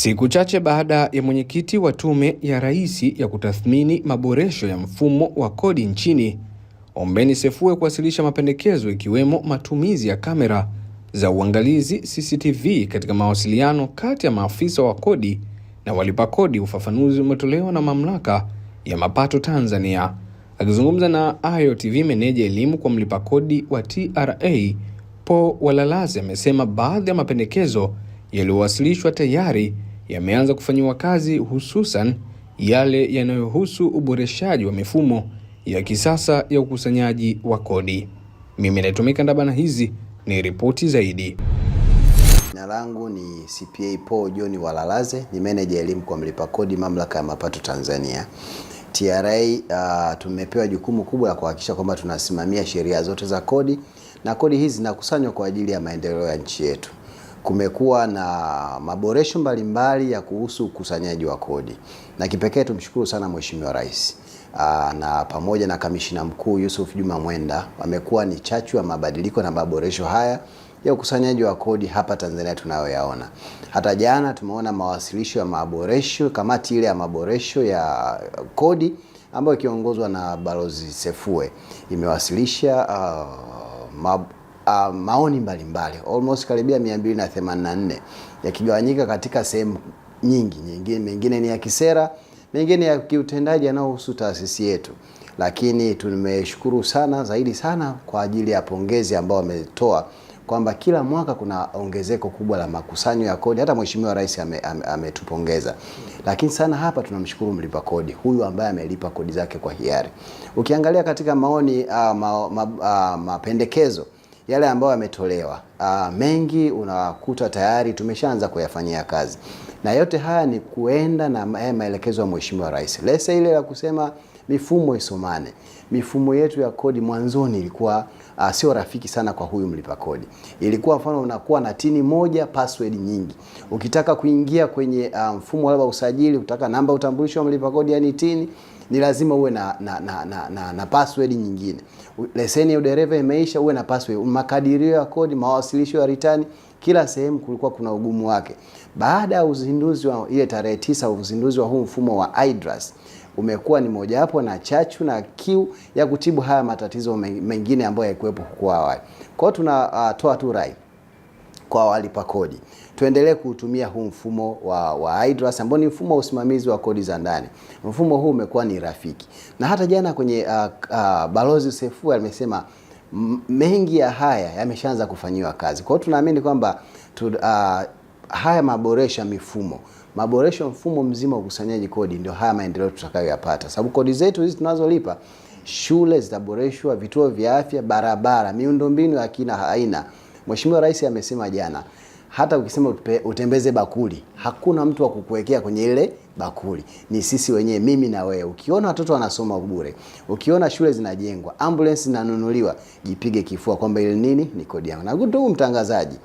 Siku chache baada ya mwenyekiti wa Tume ya Rais ya kutathmini maboresho ya mfumo wa kodi nchini, Ombeni Sefue kuwasilisha mapendekezo ikiwemo matumizi ya kamera za uangalizi CCTV katika mawasiliano kati ya maafisa wa kodi na walipa kodi, ufafanuzi umetolewa na Mamlaka ya Mapato Tanzania. Akizungumza na Ayo TV, meneja elimu kwa mlipa kodi wa TRA, Paul Walalaze, amesema baadhi ya mapendekezo yaliyowasilishwa tayari yameanza kufanyiwa kazi, hususan yale yanayohusu uboreshaji wa mifumo ya kisasa ya ukusanyaji wa kodi. Mimi natumika Ndabana, hizi ni ripoti zaidi. Jina langu ni CPA Paul John Walalaze, ni meneja elimu kwa mlipa kodi Mamlaka ya Mapato Tanzania. TRA tumepewa jukumu kubwa la kuhakikisha kwamba tunasimamia sheria zote za kodi, na kodi hizi zinakusanywa kwa ajili ya maendeleo ya nchi yetu. Kumekuwa na maboresho mbalimbali ya kuhusu ukusanyaji wa kodi, na kipekee tumshukuru sana Mheshimiwa Rais na pamoja na Kamishina Mkuu Yusuf Juma Mwenda wamekuwa ni chachu ya mabadiliko na maboresho haya ya ukusanyaji wa kodi hapa Tanzania tunayoyaona. Hata jana tumeona mawasilisho ya maboresho, kamati ile ya maboresho ya kodi ambayo ikiongozwa na Balozi Sefue imewasilisha maoni mbalimbali almost karibia 284 yakigawanyika katika sehemu nyingi. Mengine ni ya kisera, mengine ya kiutendaji yanayohusu taasisi yetu. Lakini tumeshukuru sana zaidi sana kwa ajili ya pongezi ambao wametoa kwamba kila mwaka kuna ongezeko kubwa la makusanyo ya kodi. Hata Mheshimiwa Rais ametupongeza. Lakini sana hapa tunamshukuru mlipa kodi huyu ambaye amelipa kodi zake kwa hiari. Ukiangalia katika maoni mapendekezo yale ambayo yametolewa, mengi unakuta tayari tumeshaanza kuyafanyia kazi. Na yote haya ni kuenda na maelekezo ya Mheshimiwa Rais. Lesa ile la kusema mifumo isomane. Mifumo yetu ya kodi mwanzoni ilikuwa sio rafiki sana kwa huyu mlipa kodi. Ilikuwa mfano unakuwa na tini moja, password nyingi. Ukitaka kuingia kwenye mfumo wa usajili, utaka namba utambulisho wa mlipa kodi yani tini, ni lazima uwe na password nyingine. Leseni ya udereva imeisha, uwe na password. Makadirio ya kodi, mawasilisho ya return, kila sehemu kulikuwa kuna ugumu wake. Baada ya uzinduzi wa ile tarehe 9, uzinduzi wa huu mfumo wa IDRAS umekuwa ni mojawapo na chachu na kiu ya kutibu haya matatizo mengine ambayo yalikuwepo huko awali. Kwa hiyo tunatoa tu rai kwa walipa kodi, tuendelee kutumia huu mfumo wa IDRAS ambao ni mfumo wa usimamizi wa kodi za ndani. Mfumo huu umekuwa ni rafiki. Na hata jana kwenye Balozi Sefue amesema mengi ya haya yameshaanza kufanyiwa kazi. Kwa hiyo tunaamini kwamba haya maboresho mfumo mzima wa ukusanyaji kodi ndio haya maendeleo tutakayoyapata. Sababu kodi zetu hizi tunazolipa, shule zitaboreshwa, vituo vya afya, barabara, miundombinu ya kina aina. Mheshimiwa Rais amesema jana, hata ukisema utembeze bakuli, hakuna mtu wa kukuwekea kwenye ile bakuli. Ni sisi wenyewe, mimi na wewe. Ukiona watoto wanasoma bure, ukiona shule zinajengwa, ambulance zinanunuliwa, jipige kifua kwamba ile nini ni kodi yangu. Na ndugu mtangazaji,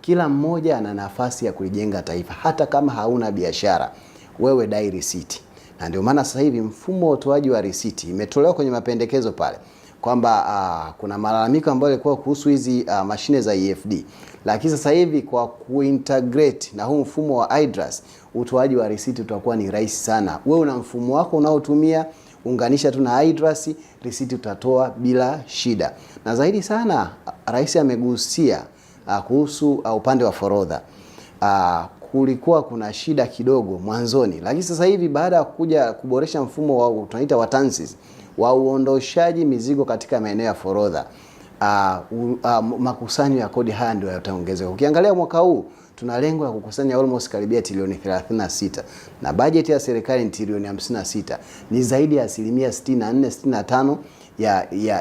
kila mmoja ana nafasi ya kulijenga taifa. Hata kama hauna biashara, wewe dai receipt. Na ndio maana sasa hivi mfumo wa utoaji wa receipt imetolewa kwenye mapendekezo pale kwamba kuna malalamiko ambayo yalikuwa kuhusu hizi mashine za EFD. Lakini sasa hivi kwa kuintegrate na huu mfumo wa IDRAS, utoaji wa receipt utakuwa ni rahisi sana. Wewe una mfumo wako unaotumia, unganisha tu na IDRAS, receipt utatoa bila shida. Na zaidi sana Rais amegusia kuhusu upande wa forodha. Kulikuwa kuna shida kidogo mwanzoni, lakini sasa hivi baada ya kuja kuboresha mfumo wa tunaita wa TANSIS wa uondoshaji mizigo katika maeneo ya forodha, makusanyo ya kodi haya ndio yataongezeka. Ukiangalia mwaka huu tuna lengo la kukusanya almost karibia trilioni 36 na bajeti ya serikali ni trilioni 56. Ni zaidi ya 64-65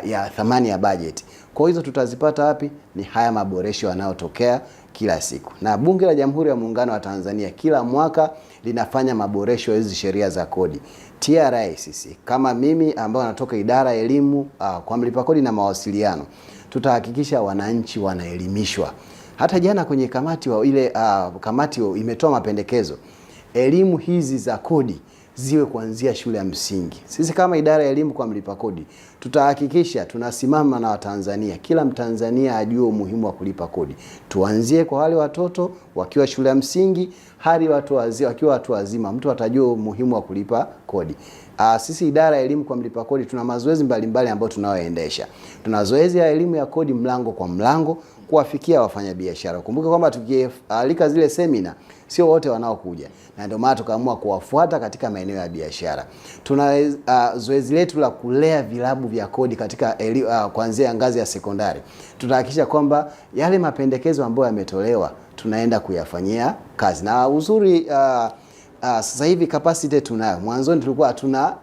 ya thamani ya bajeti. Kwa hizo tutazipata wapi? Ni haya maboresho yanayotokea kila siku. Na Bunge la Jamhuri ya Muungano wa Tanzania kila mwaka linafanya maboresho ya hizi sheria za kodi. TRA sisi kama mimi ambao natoka idara ya elimu kwa mlipa kodi na mawasiliano, tutahakikisha wananchi wanaelimishwa. Hata jana kwenye kamati kamati imetoa mapendekezo. Elimu hizi za kodi ziwe kuanzia shule ya msingi. Sisi kama idara ya elimu kwa mlipa kodi tutahakikisha tunasimama na Watanzania, kila Mtanzania ajue umuhimu wa kulipa kodi. Tuanzie kwa wale watoto wakiwa shule ya msingi hadi wakiwa watu wazima, mtu atajua umuhimu wa kulipa kodi. Sisi idara ya elimu kwa mlipa kodi tuna mazoezi mbalimbali ambayo tunayoendesha. Tuna zoezi ya elimu ya kodi mlango kwa mlango kuwafikia wafanyabiashara. Kumbuka kwamba tukialika zile semina sio wote wanaokuja, na ndio maana tukaamua kuwafuata katika maeneo ya biashara. Tuna zoezi letu la kulea vilabu vya kodi katika kuanzia ngazi ya sekondari. Tutahakikisha kwamba yale mapendekezo ambayo yametolewa tunaenda kuyafanyia kazi. Na uzuri sasa hivi capacity tunayo. Mwanzoni tulikuwa hatuna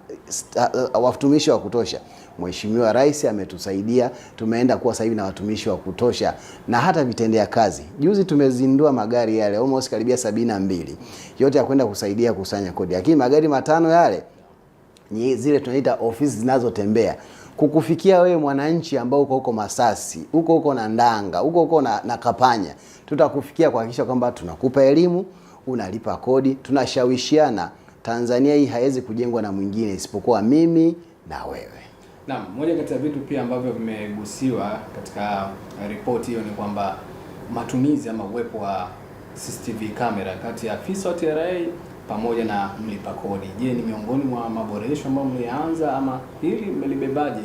watumishi wa kutosha. Mheshimiwa Rais ametusaidia, tumeenda kuwa sasa hivi na watumishi wa kutosha na hata vitendea kazi. Juzi tumezindua magari yale almost karibia 72 yote ya kwenda kusaidia kusanya kodi. Lakini magari matano yale ni zile tunaita ofisi zinazotembea kukufikia wewe mwananchi ambao uko Masasi, uko na Ndanga, uko na Kapanya. Tutakufikia kuhakikisha kwamba tunakupa elimu, unalipa kodi, tunashawishiana. Tanzania hii haiwezi kujengwa na mwingine isipokuwa mimi na wewe. Naam, moja kati ya vitu pia ambavyo vimegusiwa katika ripoti hiyo ni kwamba matumizi ama uwepo wa CCTV kamera kati ya afisa wa TRA pamoja na mlipa kodi. Je, ni miongoni mwa maboresho ambayo mlianza ama hili mmelibebaje?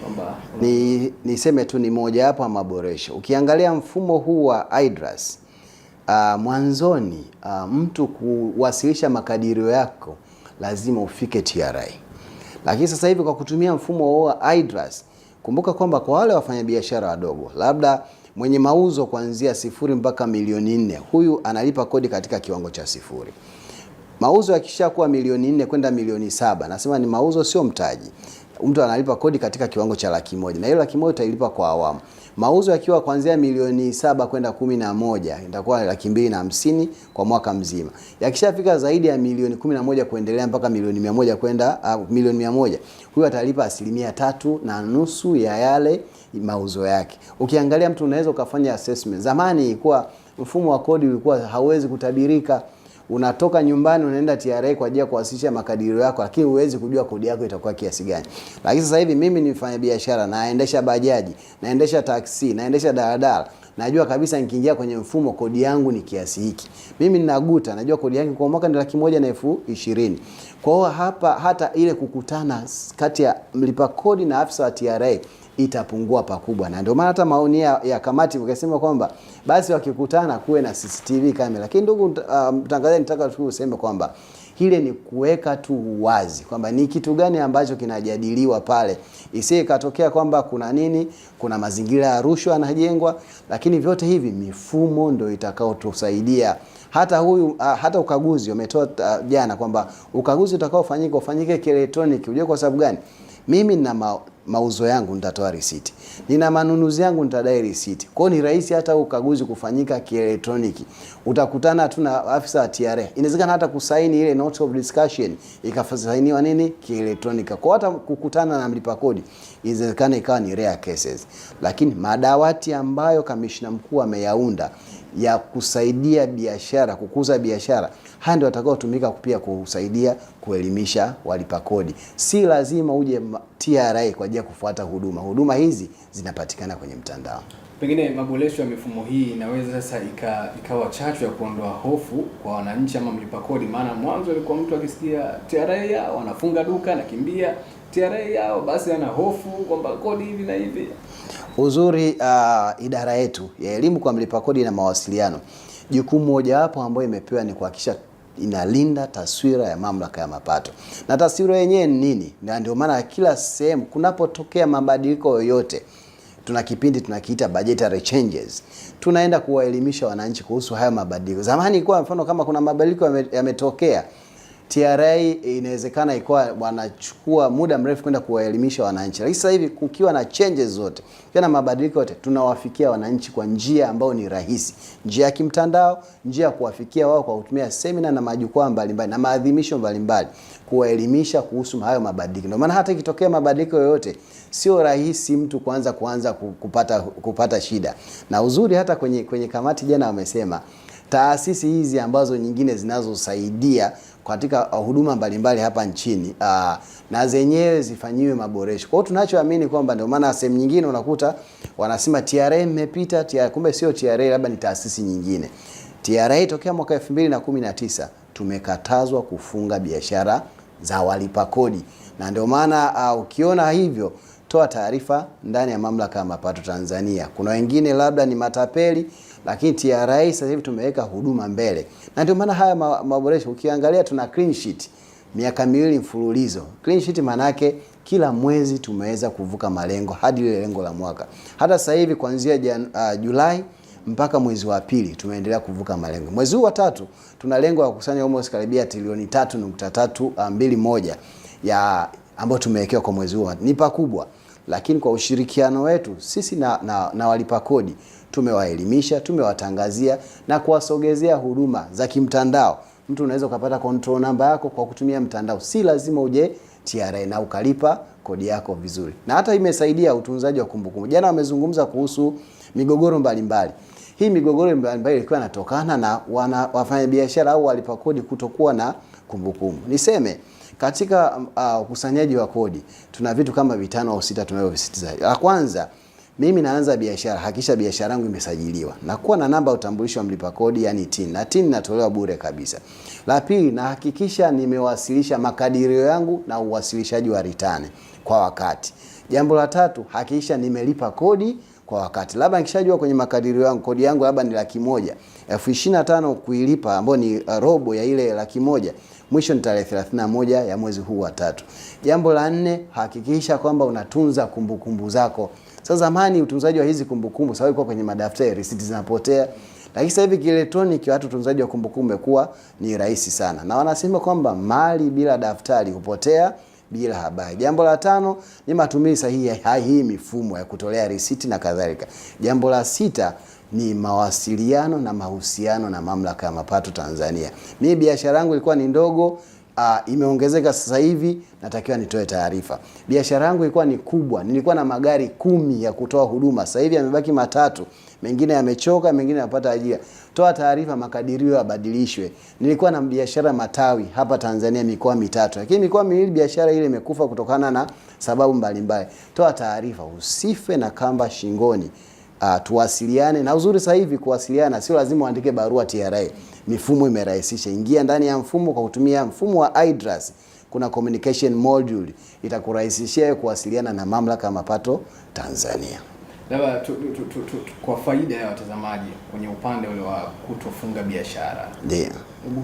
Kwamba niseme tu ni moja hapo ya maboresho. Ukiangalia mfumo huu wa IDRAS, mwanzoni mtu kuwasilisha makadirio yako lazima ufike TRA. Lakini sasa hivi kwa kutumia mfumo wa IDRAS, kumbuka kwamba kwa wale wafanyabiashara wadogo, labda mwenye mauzo kuanzia 0 mpaka milioni 4, huyu analipa kodi katika kiwango cha 0. Mauzo yakishakuwa milioni 4 kwenda milioni 7, nasema ni mauzo sio mtaji, mtu analipa kodi katika kiwango cha 100,000, na hiyo 100,000 utailipa kwa awamu. Mauzo yakiwa kuanzia milioni 7 kwenda 11 itakuwa 250,000 kwa mwaka mzima. Yakishafika zaidi ya milioni 11 kuendelea mpaka milioni 100 kwenda milioni 100, huyu atalipa 3.5% ya yale mauzo yake. Ukiangalia mtu unaweza ukafanya assessment. Zamani ilikuwa mfumo wa kodi ulikuwa hauwezi kutabirika. Unatoka nyumbani unaenda TRA kwa ajili ya kuwasilisha makadirio yako, lakini huwezi kujua kodi yako itakuwa kiasi gani. Lakini sasa hivi mimi ni mfanya biashara, naendesha bajaji, naendesha taksi, naendesha daladala, najua kabisa nikiingia kwenye mfumo kodi yangu ni kiasi hiki. Mimi ninaguta, najua kodi yangu kwa mwaka ni 120,000. Kwa hiyo hapa hata ile kukutana kati ya mlipa kodi na afisa wa TRA itapungua pakubwa, na ndio maana hata maoni ya kamati wakasema kwamba basi wakikutana kuwe na CCTV kamera. Lakini ndugu mtangazaji, nataka tu useme kwamba hile ni kuweka tu wazi kwamba ni kitu gani ambacho kinajadiliwa pale, isiye katokea kwamba kuna mazingira ya rushwa yanajengwa. Lakini vyote hivi mifumo ndio itakaotusaidia. Hata ukaguzi umetoa jana kwamba ukaguzi utakaofanyika ufanyike kielektroniki. Unajua kwa sababu gani? Mimi nina mauzo yangu nitatoa receipt, nina manunuzi yangu nitadai receipt. Kwa hiyo ni rahisi hata ukaguzi kufanyika kielektroniki. Utakutana tu na afisa wa TRA, inawezekana hata kusaini ile note of discussion ikasainiwa kielektroniki. Kwa hata kukutana na mlipa kodi inawezekana ikawa ni rare cases. Lakini madawati ambayo kamishna mkuu ameyaunda ya kusaidia biashara, kukuza biashara, haya ndio watakaotumika pia kusaidia kuelimisha walipa kodi. Si lazima uje TRA kwa ajili ya kufuata huduma hizi zinapatikana kwenye mtandao. Pengine maboresho ya mifumo hii inaweza sasa ikawa chachu ya kuondoa hofu kwa wananchi ama mlipa kodi. Maana mwanzo ilikuwa mtu akisikia TRA yao wanafunga duka na kimbia TRA yao, basi ana hofu kwamba kodi hivi na hivi. Uzuri idara yetu ya elimu kwa mlipa kodi na mawasiliano, jukumu moja hapo ambayo imepewa ni kuhakikisha inalinda taswira ya mamlaka ya mapato. Na taswira yenyewe ni nini? Na ndio maana kila sehemu kunapotokea mabadiliko yoyote, tuna kipindi tunakiita budgetary changes. Tunaenda kuwaelimisha wananchi kuhusu haya mabadiliko. Zamani ilikuwa mfano kama kuna mabadiliko yametokea, TRA inawezekana ilikuwa wanachukua muda mrefu kwenda kuwaelimisha wananchi. Lakini sasa hivi kukiwa na changes zote, kukiwa na mabadiliko yote, tunawafikia wananchi kwa njia ambayo ni rahisi. Njia ya kimtandao, njia ya kuwafikia wao kwa kutumia semina na majukwaa mbalimbali na maadhimisho mbalimbali, kuwaelimisha kuhusu hayo mabadiliko. Ndio maana hata ikitokea mabadiliko yoyote, sio rahisi mtu kuanza kupata shida. Na uzuri hata kwenye kamati jana wamesema taasisi hizi ambazo nyingine zinazosaidia katika huduma mbalimbali hapa nchini na zenyewe zifanyiwe maboresho. Kwa hiyo tunachoamini kwamba ndio maana sehemu nyingine unakuta wanasema TRA imepita, kumbe sio TRA, labda ni taasisi nyingine. TRA tokea mwaka 2019 tumekatazwa kufunga biashara za walipa kodi, na ndio maana ukiona hivyo, toa taarifa ndani ya Mamlaka ya Mapato Tanzania. Kuna wengine labda ni matapeli, lakini TRA sasa hivi tumeweka huduma mbele, na ndio maana haya maboresho. Ukiangalia tuna clean sheet miaka 2 mfululizo. Clean sheet maana yake kila mwezi tumeweza kuvuka malengo hadi ile lengo la mwaka. Hata sasa hivi kuanzia Julai mpaka mwezi wa pili tumeendelea kuvuka malengo. Mwezi huu wa 3 tuna lengo la kukusanya almost karibia trilioni 3.321 ya ambayo tumewekewa kwa mwezi huu. Ni pakubwa, lakini kwa ushirikiano wetu sisi na walipa kodi tumewaelimisha, tumewatangazia na kuwasogezea huduma za kimtandao. Mtu unaweza ukapata control number yako kwa kutumia mtandao, si lazima uje TRA na ukalipa kodi yako vizuri. Na hata imesaidia utunzaji wa kumbukumbu. Jana wamezungumza kuhusu migogoro mbalimbali. Hii migogoro mbalimbali ilikuwa inatokana na wafanyabiashara au walipa kodi kutokuwa na kumbukumbu. Niseme katika ukusanyaji wa kodi tuna vitu kama 5 au 6 tunavyovisitiza. La kwanza, mimi naanza biashara, hakikisha biashara yangu imesajiliwa na kuwa na namba ya utambulisho wa mlipa kodi, yani TIN, na TIN inatolewa bure kabisa. La pili, na hakikisha nimewasilisha makadirio yangu na uwasilishaji wa return kwa wakati. Jambo la tatu, hakikisha nimelipa kodi kwa wakati. Labda nikishajua kwenye makadirio yangu kodi yangu labda ni 100,000, 25,000 kuilipa ambayo ni robo ya ile 100,000, mwisho ni tarehe 31 ya mwezi huu wa 3. Jambo la 4, hakikisha kwamba unatunza kumbukumbu zako. Sasa zamani utunzaji wa hizi kumbukumbu sawa ilikuwa kwenye madaftari, risiti zinapotea. Lakini sasa hivi kielektroniki watu utunzaji wa kumbukumbu umekuwa ni rahisi sana. Na wanasema kwamba mali bila daftari hupotea bila habari. Jambo la 5 ni matumizi sahihi ya hii mifumo ya kutolea risiti na kadhalika. Jambo la 6 ni mawasiliano na mahusiano na Mamlaka ya Mapato Tanzania. Mimi biashara yangu ilikuwa ni ndogo, imeongezeka sasa hivi, natakiwa nitoe taarifa. Biashara yangu ilikuwa ni kubwa, nilikuwa na magari 10 ya kutoa huduma, sasa hivi yamebaki 3, mengine yamechoka, mengine yanapata ajira. Toa taarifa, makadirio yabadilishwe. Nilikuwa na biashara matawi hapa Tanzania mikoa 3, lakini mikoa 2 biashara ile imekufa kutokana na sababu mbalimbali. Toa taarifa, usife na kamba shingoni. Tuwasiliane, na uzuri sasa hivi kuwasiliana sio lazima uandike barua TRA. Mifumo imerahisisha. Ingia ndani ya mfumo kwa kutumia mfumo wa iDRAS. Kuna communication module itakurahisishia kuwasiliana na Mamlaka ya Mapato Tanzania. Labda kwa faida ya watazamaji kwenye upande ule wa kutofunga biashara. Ndio. Hebu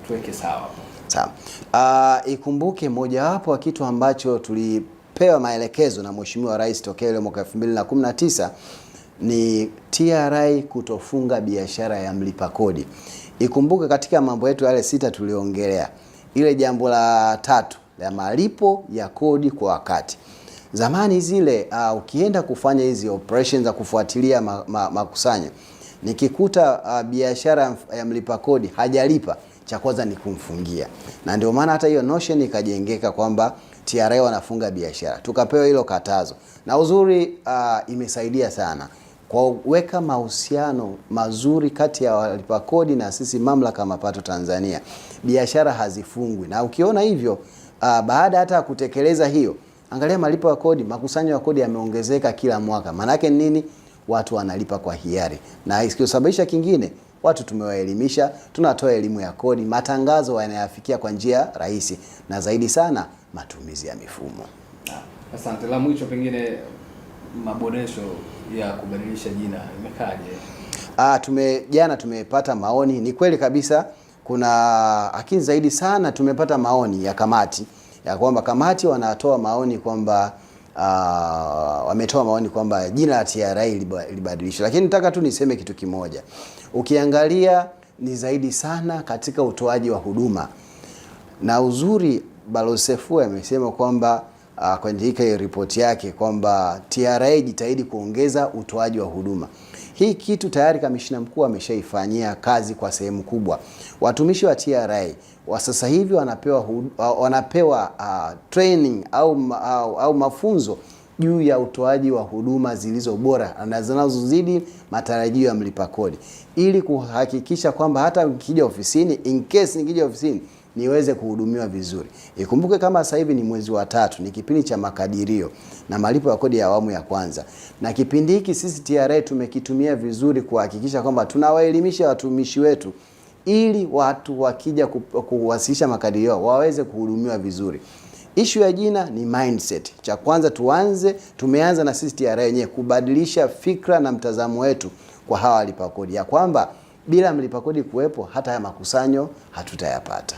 tuweke sawa. Sawa. Ikumbuke mojawapo wa kitu ambacho tulipewa maelekezo na Mheshimiwa Rais tokea ile mwaka 2019 ni TRA kutofunga biashara ya mlipa kodi. Ikumbuke katika mambo yetu yale 6 tuliongelea, ile jambo la 3 la malipo ya kodi kwa wakati. Zamani zile ukienda kufanya hizi operations za kufuatilia makusanyo, nikikuta biashara ya mlipa kodi hajalipa, cha kwanza ni kumfungia. Na ndio maana hata hiyo notion ikajengeka kwamba TRA wanafunga biashara. Tukapewa hilo katazo. Na uzuri imesaidia sana kwa kuweka mahusiano mazuri kati ya walipa kodi na sisi Mamlaka ya Mapato Tanzania. Biashara hazifungwi. Na ukiona hivyo, baada hata kutekeleza hiyo, angalia malipo ya kodi, makusanyo ya kodi yameongezeka kila mwaka. Maana yake nini? Watu wanalipa kwa hiari. Na isikosababisha kingine, watu tumewaelimisha, tunatoa elimu ya kodi, matangazo yanayafikia kwa njia rahisi, na zaidi sana matumizi ya mifumo. Asante. La mwisho pengine maboresho ya kubadilisha jina imekaje? Jana tumepata maoni, ni kweli kabisa kuna, lakini zaidi sana tumepata maoni ya kamati ya kwamba kamati wanatoa maoni kwamba wametoa maoni kwamba jina la TRA libadilishwe. Lakini nataka tu niseme kitu kimoja. Ukiangalia ni zaidi sana katika utoaji wa huduma. Na uzuri Balozi Sefue amesema kwamba kwenye hii ripoti yake kwamba TRA jitahidi kuongeza utoaji wa huduma. Hii kitu tayari kamishna mkuu ameshaifanyia kazi kwa sehemu kubwa. Watumishi wa TRA wa sasa hivi wanapewa training au mafunzo juu ya utoaji wa huduma zilizo bora na zinazozidi matarajio ya mlipa kodi, ili kuhakikisha kwamba hata nikija ofisini, in case nikija ofisini, niweze kuhudumiwa vizuri. Ikumbuke kama sasa hivi ni mwezi wa 3, ni kipindi cha makadirio na malipo ya kodi ya awamu ya kwanza. Na kipindi hiki sisi TRA tumekitumia vizuri kuhakikisha kwamba tunawaelimisha watumishi wetu, ili watu wakija kuwasilisha makadirio waweze kuhudumiwa vizuri. Issue ya jina ni mindset. Cha kwanza tumeanza na sisi TRA yenyewe kubadilisha fikra na mtazamo wetu kwa hawa walipa kodi, ya kwamba bila mlipa kodi kuwepo hata ya makusanyo hatutayapata.